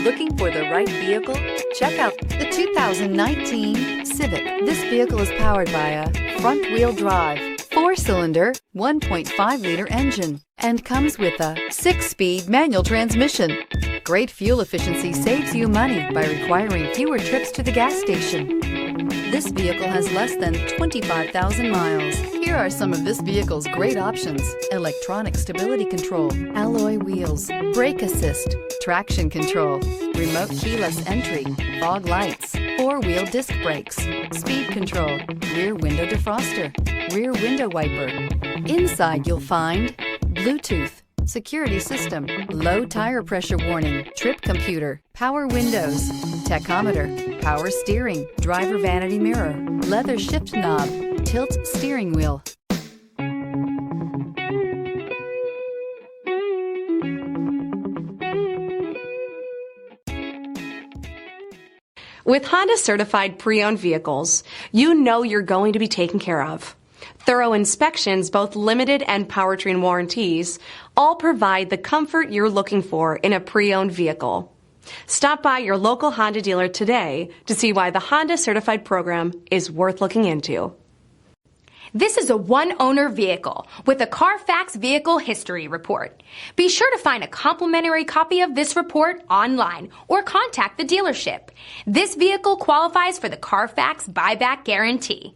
Looking for the right vehicle? Check out the 2019 Civic. This vehicle is powered by a front-wheel drive, 4-cylinder, 1.5-liter engine, and comes with a 6-speed manual transmission. Great fuel efficiency saves you money by requiring fewer trips to the gas station. This vehicle has less than 25,000 miles. Here are some of this vehicle's great options: electronic stability control, alloy wheels, brake assist, traction control, remote keyless entry, fog lights, 4-wheel disc brakes, speed control, rear window defroster, rear window wiper. Inside you'll find Bluetooth, security system, low tire pressure warning, trip computer, power windows, tachometer, power steering, driver vanity mirror, leather shift knob, tilt steering wheel. With Honda certified pre-owned vehicles, you know you're going to be taken care of. Thorough inspections, both limited and powertrain warranties, all provide the comfort you're looking for in a pre-owned vehicle. Stop by your local Honda dealer today to see why the Honda Certified program is worth looking into. This is a one-owner vehicle with a CARFAX Vehicle History Report. Be sure to find a complimentary copy of this report online or contact the dealership. This vehicle qualifies for the CARFAX Buyback Guarantee.